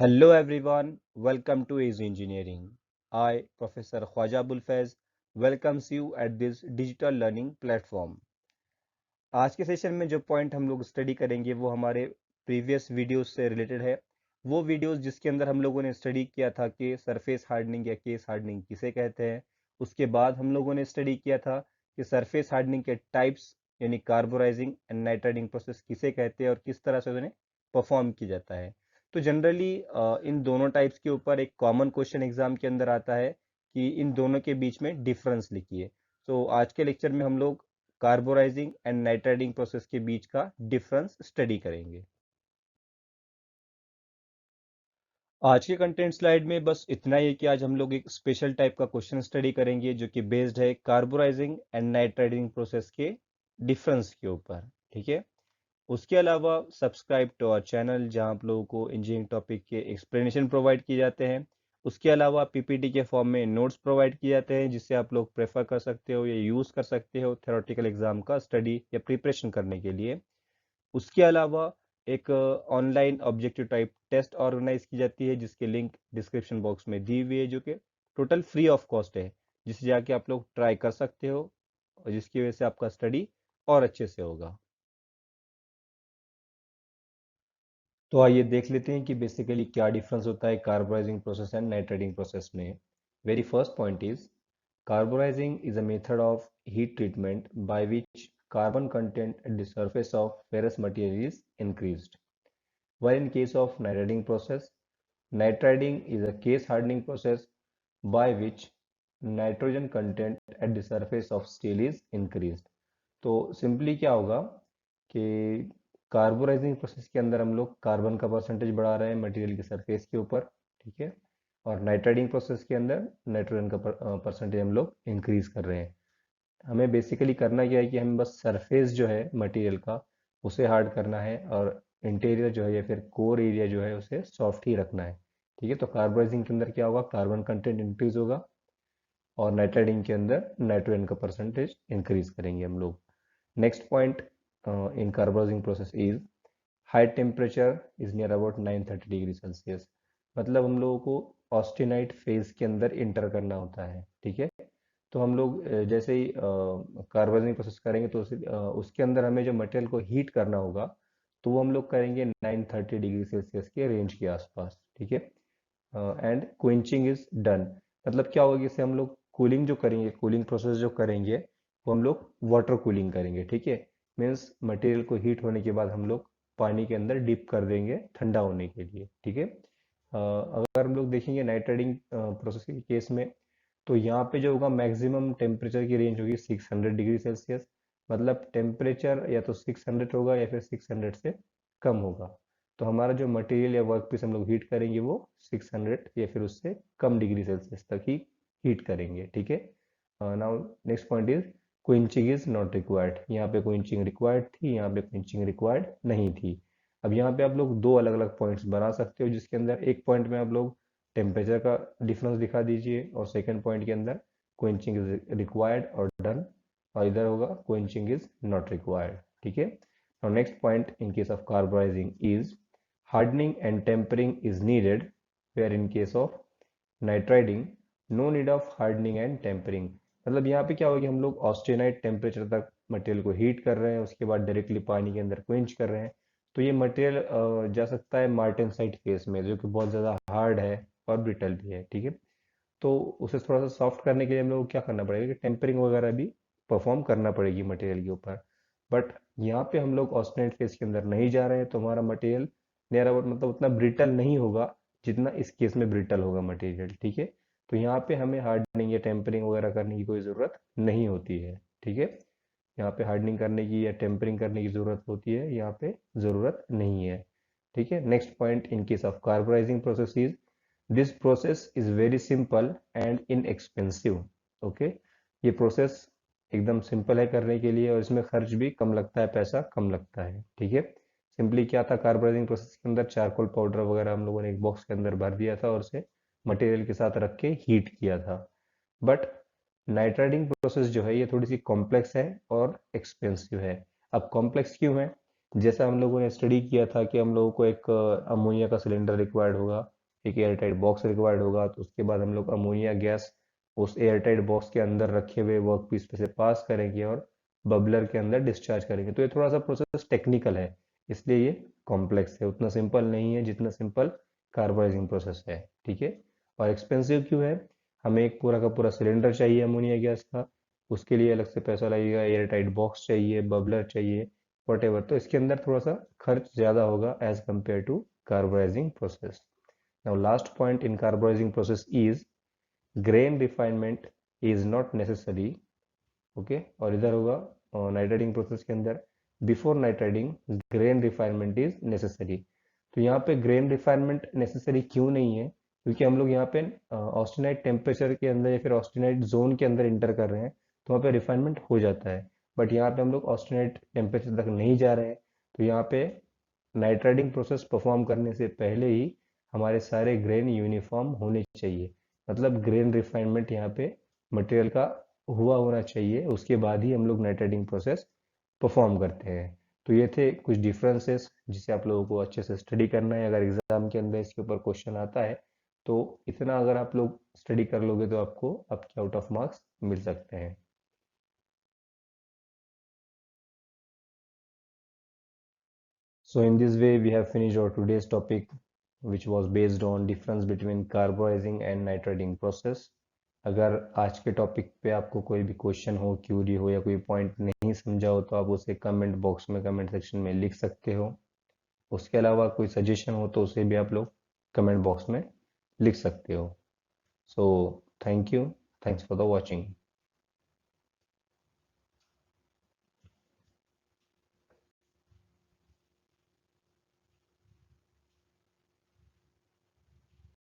Hello everyone, welcome to Easy Engineering. I, Professor Khwaja Bulfaiz, welcomes you at this digital learning platform. आज के session में जो point हम लोग study करेंगे वो हमारे प्रीवियस वीडियोस से रिलेटेड है। वो वीडियोस जिसके अंदर हम लोगों ने स्टडी किया था कि सरफेस हार्डनिंग या केस हार्डनिंग किसे कहते हैं। उसके बाद हम लोगों ने स्टडी किया था कि सरफेस हार्डनिंग के टाइप्स यानी कार्बोराइजिंग एंड नाइट्राइडिंग प्रोसेस किसे कहते हैं और किस तरह से उन्हें परफॉर्म किया जाता है। तो जनरली इन दोनों टाइप्स के ऊपर एक कॉमन क्वेश्चन एग्जाम के अंदर आता है कि इन दोनों के बीच में डिफरेंस लिखिए। तो आज के लेक्चर में हम लोग कार्बोराइजिंग एंड नाइट्राइडिंग प्रोसेस के बीच का डिफरेंस स्टडी करेंगे। आज के कंटेंट स्लाइड में बस इतना ही है कि आज हम लोग एक स्पेशल टाइप का क्वेश्चन स्टडी करेंगे जो कि बेस्ड है कार्बोराइजिंग एंड नाइट्राइडिंग प्रोसेस के डिफरेंस के ऊपर। ठीक है। उसके अलावा सब्सक्राइब टू आवर चैनल जहां आप लोगों को इंजीनियरिंग टॉपिक के एक्सप्लेनेशन प्रोवाइड किए जाते हैं। उसके अलावा पीपीटी के फॉर्म में नोट्स प्रोवाइड किए जाते हैं जिससे आप लोग प्रेफर कर सकते हो या यूज़ कर सकते हो थ्योरेटिकल एग्जाम का स्टडी या प्रिपरेशन करने के लिए। उसके अलावा एक online objective type test organise की जाती है जिसके लिंक डिस्क्रिप्शन बॉक्स में दी हुई है जो कि टोटल फ्री ऑफ कॉस्ट है, जिसे जाके आप लोग ट्राई कर सकते हो और जिसकी वजह से आपका स्टडी और अच्छे से होगा। तो आइए देख लेते हैं कि बेसिकली क्या डिफरेंस होता है carburising process and nitriding process में। Very first point is carburising is a method of heat treatment by which carbon content at the surface of ferrous material is increased. While in case of nitriding process, nitriding is a case hardening process by which nitrogen content at the surface of steel is increased. तो simply क्या होगा कि carburising process के अंदर हम लोग carbon का percentage बढ़ा रहे हैं मटेरियल के सरफेस के ऊपर। ठीक है। और नाइट्राइडिंग प्रोसेस के अंदर नाइट्रोजन का परसेंटेज हम लोग इंक्रीज कर रहे हैं। हमें बेसिकली करना क्या है कि हम बस सरफेस जो है मटेरियल का उसे हार्ड करना है और इंटीरियर जो है या फिर कोर एरिया जो है उसे सॉफ्ट ही रखना है। ठीक है। तो कार्बोराइजिंग के अंदर क्या होगा, कार्बन कंटेंट इंक्रीज होगा और नाइट्राइडिंग के अंदर नाइट्रोजन का परसेंटेज इंक्रीज करेंगे हम लोग। Next point in carburising process is high temperature is near about 930 degree Celsius. मतलब हम लोगों को ऑस्टेनाइट फेज के अंदर इंटर करना होता है। ठीक है। तो हम लोग जैसे ही कार्बोनाइजिंग प्रोसेस करेंगे तो उसके अंदर हमें जो मटेरियल को हीट करना होगा तो वो हम लोग करेंगे 930 डिग्री सेल्सियस के रेंज के आसपास। ठीक है। And quenching is done. मतलब क्या होगा कि इससे हम लोग कूलिंग जो करेंगे, कूलिंग प्रोसेस जो करेंगे वो हम लोग वाटर कूलिंग करेंगे। ठीक है। मीन्स मटेरियल को हीट होने के बाद हम लोग पानी के अंदर डिप कर देंगे ठंडा होने के लिए। ठीक है। अगर हम लोग देखेंगे नाइट्राइडिंग प्रोसेस के केस में तो यहाँ पे जो होगा मैक्सिमम टेम्परेचर की रेंज होगी 600 डिग्री सेल्सियस। मतलब टेम्परेचर या तो 600 होगा या फिर 600 से कम होगा। तो हमारा जो मटेरियल या वर्क पीस हम लोग हीट करेंगे वो 600 या फिर उससे कम डिग्री सेल्सियस तक ही हीट करेंगे। ठीक है। Now next point is quenching is not required. यहाँ पे क्विंचिंग रिक्वायर्ड थी, यहाँ पे क्विंचिंग रिक्वायर्ड नहीं थी। अब यहाँ पे आप लोग दो अलग अलग पॉइंट्स बना सकते हो जिसके अंदर एक पॉइंट में आप लोग टेम्परेचर का डिफरेंस दिखा दीजिए और सेकंड पॉइंट के अंदर क्वेंचिंग इज रिक्वायर्ड और डन, और इधर होगा क्वेंचिंग इज नॉट रिक्वायर्ड। ठीक है। Now next point in case of carburising is hardening and tempering is needed, where in case of nitriding no need of hardening and tempering। मतलब यहाँ पे क्या होगा कि हम लोग ऑस्टेनाइट टेम्परेचर तक मटेरियल को हीट कर रहे हैं, उसके बाद डायरेक्टली पानी के अंदर क्वेंच कर रहे हैं। तो ये मटेरियल जा सकता है मार्टेनसाइट फेस में जो कि बहुत ज़्यादा हार्ड है और ब्रिटल भी है। ठीक है। तो उसे थोड़ा सा सॉफ्ट करने के लिए हम लोग को क्या करना पड़ेगा कि टेम्परिंग वगैरह भी परफॉर्म करना पड़ेगी मटेरियल के ऊपर। बट यहाँ पे हम लोग ऑस्टेनाइट फेज के अंदर नहीं जा रहे हैं तो हमारा मटेरियल नियर अबाउट मतलब उतना ब्रिटल नहीं होगा जितना इस केस में ब्रिटल होगा मटेरियल। ठीक है। तो यहाँ पे हमें हार्डनिंग या टेम्परिंग वगैरह करने की कोई ज़रूरत नहीं होती है। ठीक है। यहाँ पे हार्डनिंग करने की या टेम्परिंग करने की ज़रूरत होती है, यहाँ पे ज़रूरत नहीं है। ठीक है। Next point in case of carburising process is this process is very simple and inexpensive. Okay. ये प्रोसेस एकदम सिंपल है करने के लिए और इसमें खर्च भी कम लगता है, पैसा कम लगता है। ठीक है। सिंपली क्या था, कार्बोराइजिंग प्रोसेस के अंदर चारकोल पाउडर वगैरह हम लोगों ने एक बॉक्स के अंदर भर दिया था और उसे मटेरियल के साथ रख के हीट किया था। बट नाइट्राइडिंग प्रोसेस जो है ये थोड़ी सी कॉम्प्लेक्स है और एक्सपेंसिव है। अब कॉम्प्लेक्स क्यों है? जैसा हम लोगों ने स्टडी किया था कि हम लोगों को एक अमोनिया का सिलेंडर रिक्वायर्ड होगा, एक एयरटाइट बॉक्स रिक्वायर्ड होगा, तो उसके बाद हम लोग अमोनिया गैस उस एयरटाइट बॉक्स के अंदर रखे हुए वर्क पीस पे से पास करेंगे और बबलर के अंदर डिस्चार्ज करेंगे। तो ये थोड़ा सा प्रोसेस टेक्निकल है, इसलिए ये कॉम्प्लेक्स है, उतना सिंपल नहीं है जितना सिंपल कार्बोनाइजिंग प्रोसेस है। ठीक है। और एक्सपेंसिव क्यों है? हमें एक पूरा का पूरा सिलेंडर चाहिए अमोनिया गैस का, उसके लिए अलग से पैसा लगेगा, एयर टाइट बॉक्स चाहिए, बबलर चाहिए, वटेवर। तो इसके अंदर थोड़ा सा खर्च ज़्यादा होगा as compare to carbonizing process. Now last point in carbonizing process is grain refinement is not necessary. Okay. और इधर होगा नाइट्राइटिंग प्रोसेस के अंदर before nitriding grain refinement is necessary. तो यहाँ पे ग्रेन रिफाइनमेंट नेसेसरी क्यों नहीं है? क्योंकि हम लोग यहाँ पे ऑस्टेनाइट टेम्परेचर के अंदर या फिर ऑस्टेनाइट जोन के अंदर इंटर कर रहे हैं, तो वहाँ पे रिफाइनमेंट हो जाता है। बट यहाँ पे हम लोग ऑस्टेनाइट टेम्परेचर तक नहीं जा रहे हैं, तो यहाँ पे नाइट्राइटिंग प्रोसेस परफॉर्म करने से पहले ही हमारे सारे ग्रेन यूनिफॉर्म होने चाहिए। मतलब ग्रेन रिफाइनमेंट यहाँ पे मटेरियल का हुआ होना चाहिए, उसके बाद ही हम लोग नाइट्राइटिंग प्रोसेस परफॉर्म करते हैं। तो ये थे कुछ डिफरेंसेस जिसे आप लोगों को अच्छे से स्टडी करना है। अगर एग्जाम के अंदर इसके ऊपर क्वेश्चन आता है तो इतना अगर आप लोग स्टडी कर लोगे तो आपको आपके आउट ऑफ मार्क्स मिल सकते हैं। So in this way, we have finished our today's topic, which was based on difference between carburizing and nitrating process. अगर आज के टॉपिक पे आपको कोई भी क्वेश्चन हो, क्यूरी हो या कोई पॉइंट नहीं समझा हो तो आप उसे कमेंट बॉक्स में, कमेंट सेक्शन में लिख सकते हो। उसके अलावा कोई सजेशन हो तो उसे भी आप लोग कमेंट बॉक्स में लिख सकते हो। So thank you, thanks for the watching.